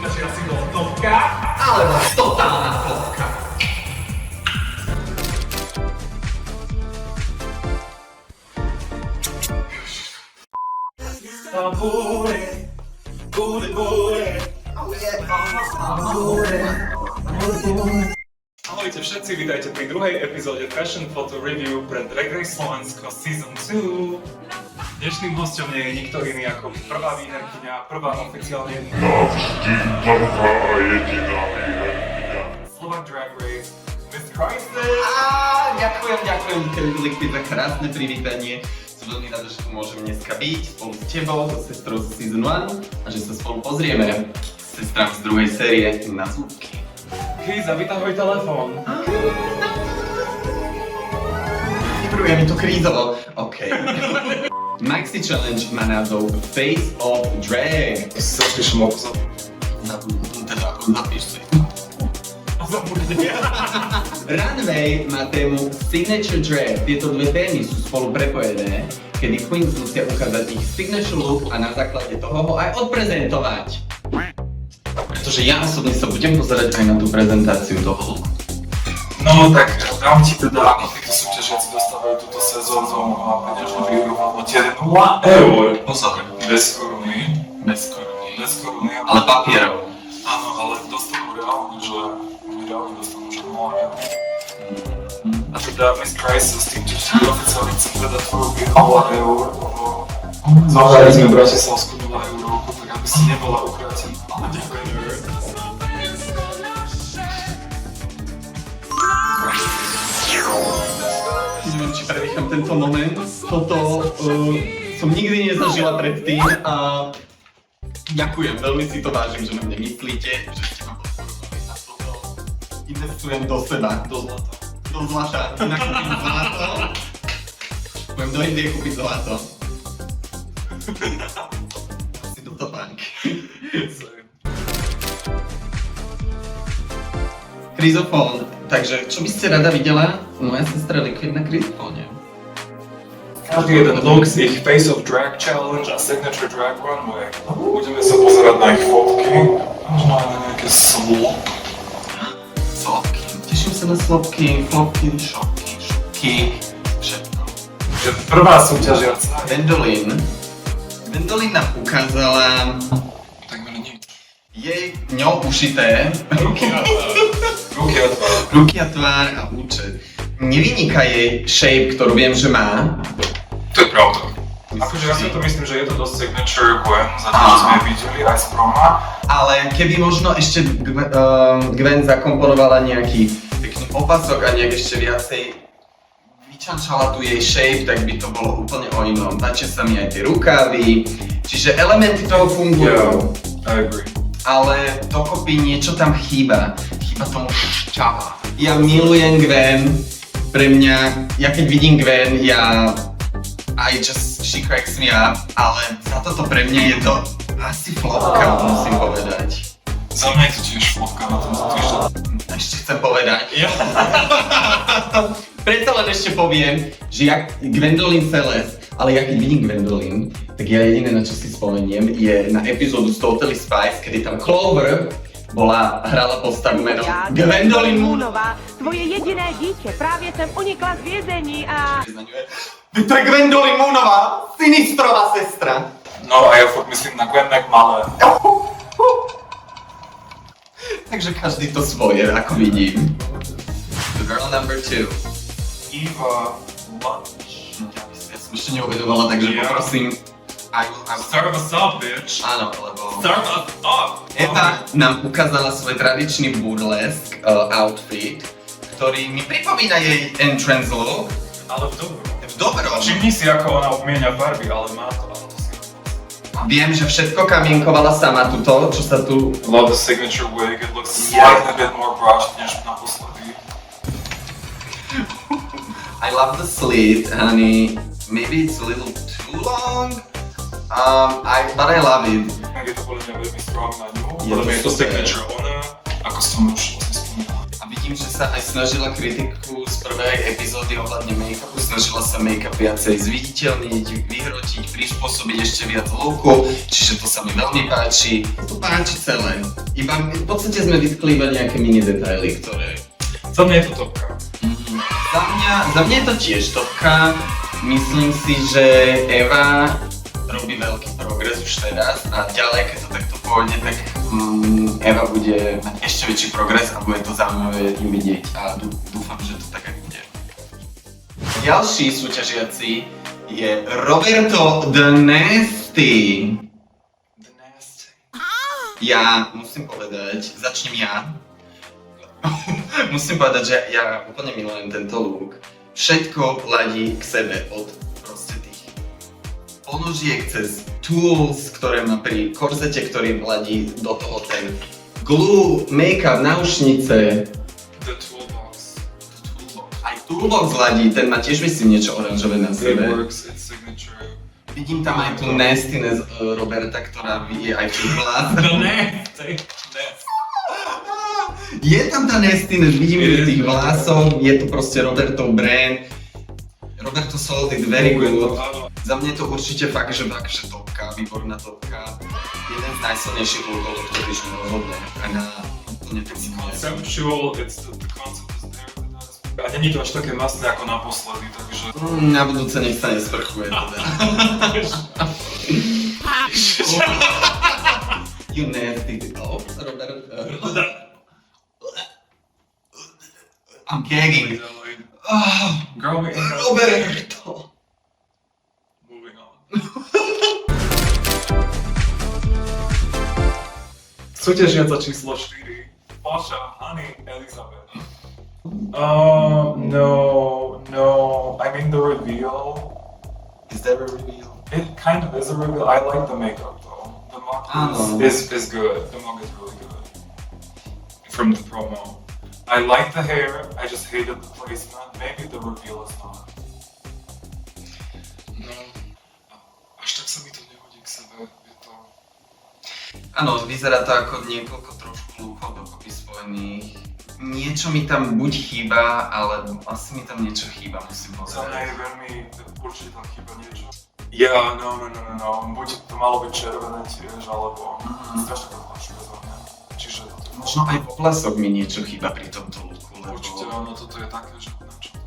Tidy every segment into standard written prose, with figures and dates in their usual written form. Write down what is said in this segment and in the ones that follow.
Vytačila si bol topka, alebo totálna flopka. Ahojte všetci, vítajte pri druhej epizóde Fashion Photo Review pre Drag Race Slovensko Season 2. Dnešným hosťom nie je nikto iný ako prvá výherkyňa, prvá oficiálne Navždy prvá a jediná výherkyňa. Slovak Drag Race, Miss Crisis. Ďakujem, Likvid, za krásne privítanie. Som veľmi rád, že tu môžem dneska byť spolu s tebou, so sestrou z Season 1 a že sa spolu pozrieme s sestrami z druhej série na zúbky. Kríza, vytahuj telefón. Vybruje mi to krízovo. OK. Maxi Challenge má názov Face of Drag. Zapíš moc. Zapíš si. Runway má tému Signature Drag. Tieto dve témy sú spolu prepojené, kedy Queens musia ukázať ich signature look a na základe toho ho aj odprezentovať. Pretože ja osobne sa budem pozerať aj na tú prezentáciu toho looku. No tak dám ti teda, ako títo súťažiaci dostávajú túto sezónu a peňažnú výhru v hodnote 0 eur. Pozor. Bez koruny. Bez koruny. Bez koruny. Ale papierov. Áno, ale dostanú reálne, že dostanú, že 0 eur. A teda Miss Crisis s tým, že ti oficiálne chcem predať tvoju výhru 0 eur, lebo zahrali sme Bratislavskú 0 eurovku, tak aby si nebola ukrátená. Ale ďakujem. Neviem, či predýcham tento moment. Toto som nikdy nezažila predtým a ďakujem, veľmi si to vážim, že na mne myslíte, že ste ma podporovali a toto investujem do seba, do zlata. Do zlata, nakúpim zlato. Budem do Indie kúpiť zlato. Asi do topánky. Krizofón. Takže, čo by ste rada videla? Moja sestra Likvid na krizofóne. Každý jeden look z ich Face of Drag Challenge a Signature Drag Runway. Budeme sa pozerať na ich fotky, možno aj na nejaké Slopky. Teším sa na slopky, flopky, šopky, všetko. Prvá súťažiaca. Vendolin nám ukázala Takmer nič. jej ňou ušité ruky a tvár a účet. Nevyniká jej shape, ktorú viem, že má. To je pravda. Akože ja si to myslím, že je to dosť signature Gwen, zatiaľ sme ju videli aj z proma. Ale keby možno ešte Gwen zakomponovala nejaký pekný opasok a nejak ešte viacej vyčančala tu jej shape, tak by to bolo úplne o inom. Páčia sa mi aj tie rukávy, čiže elementy toho fungujú. I agree. Ale dokopy niečo tam chýba. Chýba tomu šťava. Ja milujem Gwen. Pre mňa, ja keď vidím Gwen, she cracks me up, ale za toto pre mňa je to asi flopka, musím povedať. Za mňa je to tiež flopka na tomto týždeň. Ešte chcem povedať. Preto len ešte poviem, že jak Gwendolyn Celeste, ale ja keď vidím Gwendolyn, tak ja jediné, na čo si spomeniem, je na epizódu z Totally Spice, kedy tam Clover hrala postavu menom Gwendolyn Moonová. Tvoje jediné dítě, právě jsem unikla z vězení a... To je Gwendolyn Moonová, Sinistrová sestra. No a ja furt myslím na Gwen McMallen. Takže každý to svoje, ako vidím. Girl number 2. Eva Lunch. Ja som ešte neuvedovala, takže poprosím. Serve us up, bitch. Áno, lebo... Serve us up. Eva nám ukázala svoj tradičný burlesk outfit, ktorý mi pripomína jej entrance look. Ale v dobrom. V dobrom. Všimni si, ako ona obmienia farby, ale má to, áno, to si Viem, že všetko kamienkovala sama tuto, čo sa tu... Love the signature wig, it looks slightly bit more brushed než naposledy. I love the slit, honey. Maybe it's a little too long, but I love it. Je to podľa mňa veľmi strong na ňu, Je podľa mňa je to super. signature ona, ako som už vlastne spomínala. A vidím, že sa aj snažila kritiku z prvej epizódy ohľadne make-upu. Snažila sa make-up viacej zviditeľniť, vyhrotiť, prispôsobiť ešte viac looku, čiže to sa mi veľmi páči. To páči celé. Iba v podstate sme vytkli iba nejaké mini detaily, ktoré... Za mňa je to topka. Za mňa je to tiež topka. Myslím si, že Eva robí veľký progres už teraz a ďalej, keď to takto pôjde, tak Eva bude mať ešte väčší progres a bude to zaujímavé ju vidieť a dúfam, že to tak aj bude. Ďalší súťažiaci je Roberto The Nasty. The nasty. Ja musím povedať, začnem ja. Musím povedať, že ja úplne milujem tento look. Všetko ladí k sebe od proste tých ponožiek cez tools, ktoré má pri korzete, ktorý ladí do toho ten glue, make-up, náušnice. The toolbox. Aj toolbox ladí, ten má tiež myslím niečo oranžové na It sebe. works, it's signature. Vidím tam aj tú nastiness Roberta, ktorá je aj v hlas. The nasty. Je tam tá nastiness, vidím ju z tých vlasov, je to proste Robertov brand. Roberto sold it very good. Za mňa je to určite fakt, že topka, výborná topka. Jeden z najsilnejších lookov, ktorý sme rozhodne. A na úplne pekný Conceptual, the concept is there. A není to až také masné ako naposledy, takže... Na budúce nech sa nesprchuje teda. You nasty. Oh, Robert. I'm gagging. Oh, Girl, we ain't Roberto. moving on. Súťažiaca číslo 4. Pasha, Honey, Elizabeth. No. I mean the reveal. Is there a reveal? It kind of is a reveal. I like the makeup though. The mug is good. The mug is really good. From the promo. I like the hair, I just hated the placement. Maybe the reveal is not. No. Až tak sa mi to nehodí k sebe. Je to... Áno, vyzerá to ako niekoľko trošku lúkov dokopy spojených. Niečo mi tam buď chýba, ale asi mi tam niečo chýba, musím Za mňa povedať. je veľmi určite tam chýba niečo. Ja, no. Buď to malo byť červené tiež, alebo strašne to tlačuje za mňa. Čiže toto je... Možno aj v oblasoch mi niečo chýba pri tomto lúku, lebo... Určite áno, toto je také, že na čo to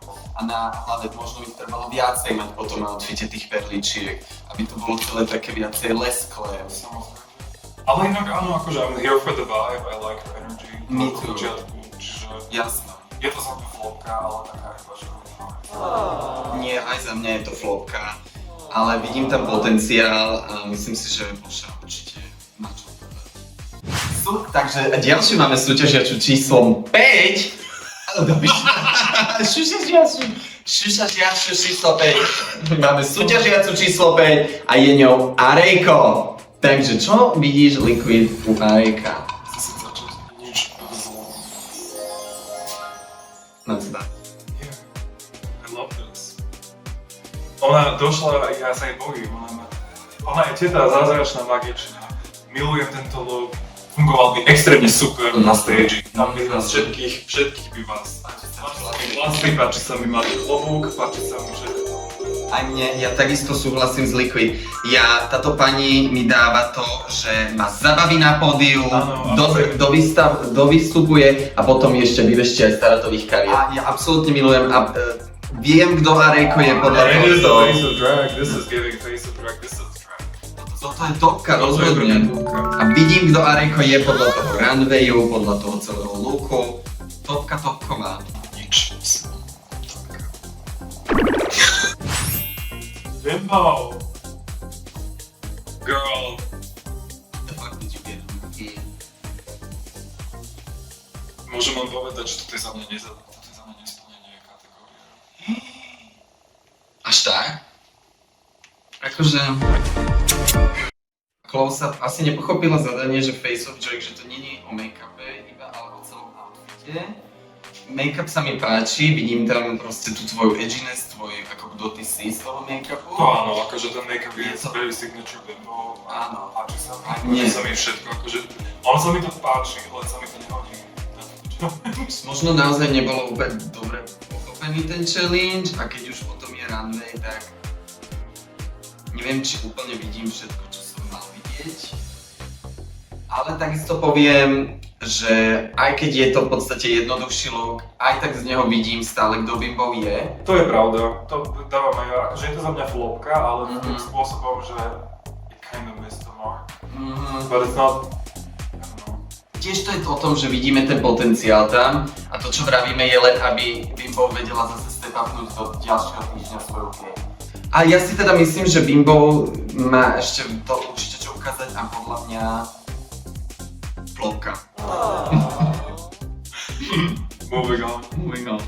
bolo. A na hlave možno by trebalo viacej mať potom na outfite tých perličiek, aby to bolo celé také viacej lesklé. Samozrejme. Ale inak áno, akože I'm here for the vibe, I like her energy. Me Od too. počiatku, čiže Jasné. je to za mňa flopka, ale taká iba, že Nie, aj za mňa je to flopka, ale vidím tam potenciál a myslím si, že Poša určite má čo povedať. Takže ďalšiu máme súťažiaču číslom 5. Šušažiaču číslo 5. Máme súťažiacu číslo 5 a je ňou Arejko. Takže čo vidíš Liquid u Arejka? zase začať nič zlo. Nazdar. Yeah, I love this. Ona došla, ja sa jej bojím, ona je teta zázračná magičná. Milujem tento look. Fungoval by extrémne super na stage. Tam by vás všetkých by vás. Vlasy, páči sa mi malý klobúk, páči sa mi všetko. Aj mne, ja takisto súhlasím s Liquid. Táto pani mi dáva to, že ma zabaví na pódiu, Áno, dovystupuje a potom ešte vyvešťa aj staratových kariet. A ja absolútne milujem a viem, kto Arejko je podľa It is the toho. face of drag, this is giving face of drag, this is drag. Toto je topka, Toto je rozhodne. topka. A vidím, kto Arejko je podľa toho runwayu, podľa toho celého looku. Topka topková. Nič. Bimbo! Girl! What the fuck did you get? Môžem len povedať, že toto je za mňa nesplnenie kategórie. Až tak? Akože... Close-up asi nepochopila zadanie, že Face of Drag, že to nie je o make-upe iba, ale o celom outfite. Make-up sa mi páči, vidím tam proste tú tvoju edginess, ako kto ty si z toho make-upu. To áno, akože ten make-up je Je to- very signature Bimbo. Áno. Páči sa mi, Nie. páči sa mi všetko, akože... Ono sa mi to páči, len sa mi to nehodí na toto, čo Možno naozaj nebolo úplne dobre pochopený ten challenge a keď už potom je runway, tak neviem, či úplne vidím všetko, čo som mal vidieť. Ale takisto poviem, že aj keď je to v podstate jednoduchší look, aj tak z neho vidím stále, kto Bimbo je. To je pravda, to dávam aj ja, akože je to za mňa flopka, ale tým spôsobom, že it kind of missed the mark. But it's not, I don't know. Tiež to je o tom, že vidíme ten potenciál tam a to, čo vravíme, je len, aby Bimbo vedela zase step upnúť do ďalšieho týždňa svojho game. A ja si teda myslím, že Bimbo má ešte to určite čo ukázať a podľa mňa flopka. Moving on. Moving on.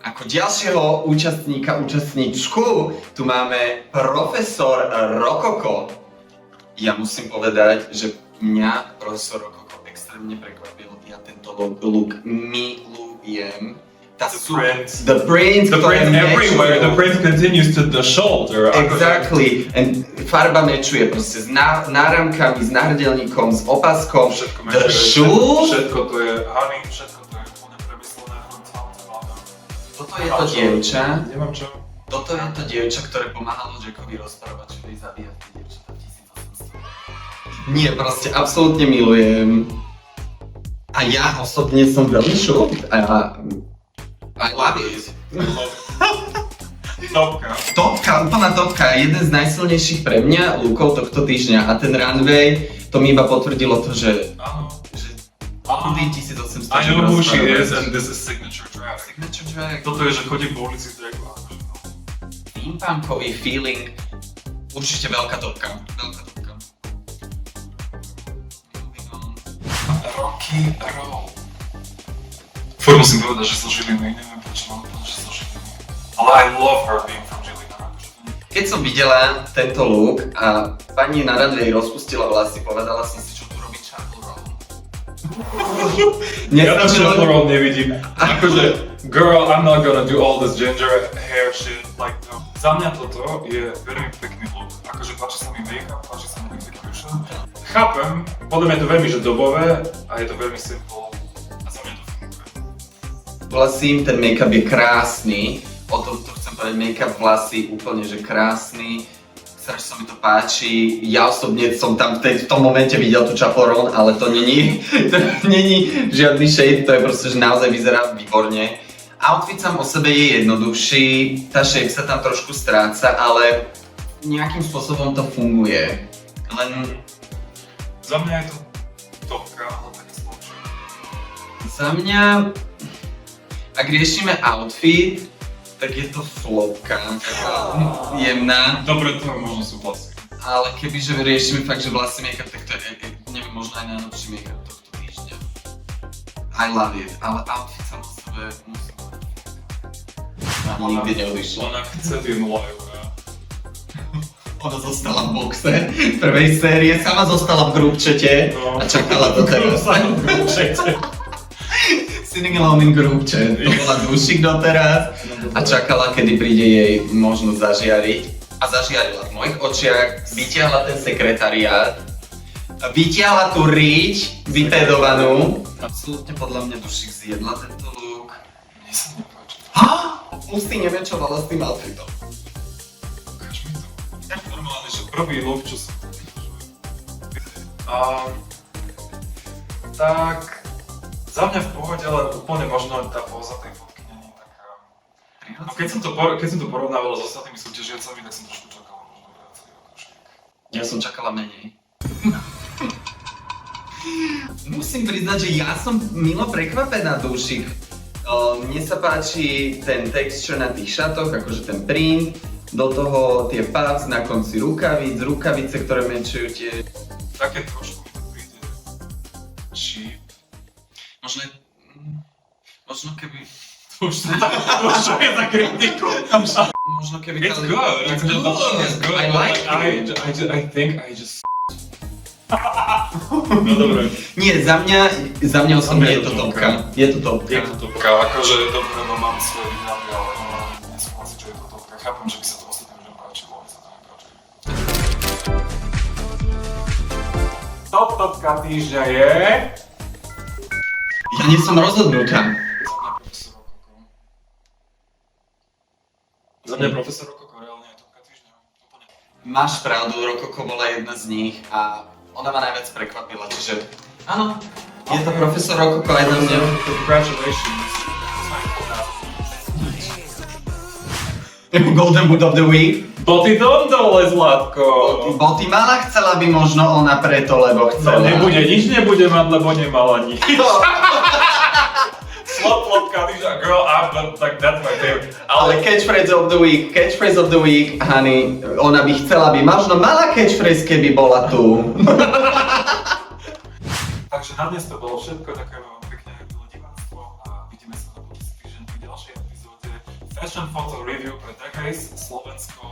Ako ďalšieho účastníčku, tu máme profesor Rokoko. Ja musím povedať, že mňa profesor Rokoko extrémne prekvapil. Ja tento look milujem. The print everywhere, the print continues to the shoulder. Exactly. And farba mečuje proste s náramkami, s náhrdelníkom, s opaskom. Všetko The mečuje, shoe. všetko to je honey, všetko to je úplne premyslené. Toto je to dievča. Nemám čo. Toto je to dievča, ktoré pomáhalo Jackovi rozprávať, čo jej zabíjať tie dievčatá 1800. Nie, proste absolútne milujem. A ja osobne som veľmi shocked. I love it. Topka. Úplná topka. Jeden z najsilnejších pre mňa lookov tohto týždňa. A ten runway, to mi iba potvrdilo to, že... Áno. Ľudí 1800. I know who she is and this is signature drag. Signature drag. Toto je, že chodím po ulici v dragu. Steampunkový feeling. Určite veľká topka. Veľká topka. Moving on. Rocky Roll. Furt musím povedať, že zo Žiliny, neviem prečo mám povedať, že zo Žiliny. Ale I love her being from Žilina. Keď som videla tento look a pani na runway rozpustila vlasy, povedala som si, čo tu robí Chapel Roll. Ja tam Chapel Roll nevidím. Akože, girl, I'm not gonna do all this ginger hair shit, like no. Za mňa toto je veľmi pekný look. Akože páči sa mi make-up, páči sa mi execution. Chápem, podľa mňa je to veľmi že dobové a je to veľmi simple. A za mňa to funguje. Vlasím, ten make-up je krásny. O tomto chcem povedať, make-up vlasy úplne že krásny. Strašne sa mi to páči. Ja osobne som tam v tom momente videl tú Chapel Roll, ale to není žiadny shade, to je proste, že naozaj vyzerá výborne. Outfit sám o sebe je jednoduchší, tá shape sa tam trošku stráca, ale nejakým spôsobom to funguje. Len... Za mňa je to topka, ale tak spoločne. Za mňa... Ak riešime outfit, tak je to flopka, jemná. Dobre, to možno súhlasím. Ale kebyže riešime fakt, že vlasy make-up, tak to je, neviem, možno aj najlepší make-up tohto týždňa. I love it, ale outfit sám o sebe musím povedať. Ani nikdy neodišla. Ona chce tie 0 €. Ona zostala v boxe v prvej série, sama zostala v groupchate a čakala to teraz. Sitting alone in group chat, to bola dušik doteraz a čakala, kedy príde jej možnosť zažiariť. A zažiarila v mojich očiach, vytiahla ten sekretariát, vytiahla tú riť vypedovanú. Absolútne podľa mňa dušik zjedla tento look. Mne sa nepáči. Musí neviem čo mala s tým outfitom. Ukáž mi to. Normálne, že prvý look, čo som tak... Za mňa v pohode, ale úplne možno tá póza tej fotky nie je taká... No keď som to porovnával s ostatnými súťažiacami, tak som trošku čakal možno viacej okošík. Ja som čakala menej. Musím priznať, že ja som milo prekvapená dušik. Mne sa páči ten texture na tých šatoch, akože ten print, do toho tie puffs na konci rukavice, ktoré menšujú tie... Také trošku mi to príde cheap. Možno keby... Čo je za kritiku? Možno keby... It's good. It's good. I like it. I think I just... No dobre. Nie, za mňa osobne je to topka. Je to topka. Je to topka, akože dobre, no mám svoje výhrady, ale nesúhlasím, že je to topka. Chápem, že by sa to ostatným ľuďom páčilo, ale sa to nepáči. To Topka týždňa je... Ja nie som rozhodnutá. Za mňa profesor Rokoko reálne je topka týždňa. Úplne. Máš pravdu, Rokoko bola jedna z nich a ona ma najviac prekvapila, čiže áno, je to profesor Rokoko aj za mňa. Congratulations. Golden Boot of the Week. Boty dom dole, Zlatko. Boty mala, chcela by možno ona preto, lebo No chcela. nebude, nič nebude mať, lebo nemala nič. Slotka týždňa, girl up, like that's my favorite. Ale catchphrase of the week, honey, ona by chcela by možno mala catchphrase, keby bola tu. Takže na dnes to bolo všetko, ďakujem vám pekne, bylo diváctvo a vidíme sa na budúci týždeň pri ďalšej epizóde Fashion Photo Review pre Drag Race Slovensko.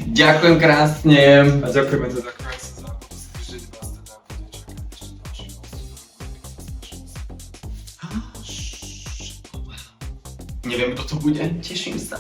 Ďakujem krásne. A ďakujeme teda krásne za budúci týždeň, vás teda bude čakať ešte ďalší host. Neviem, kto to bude, teším sa.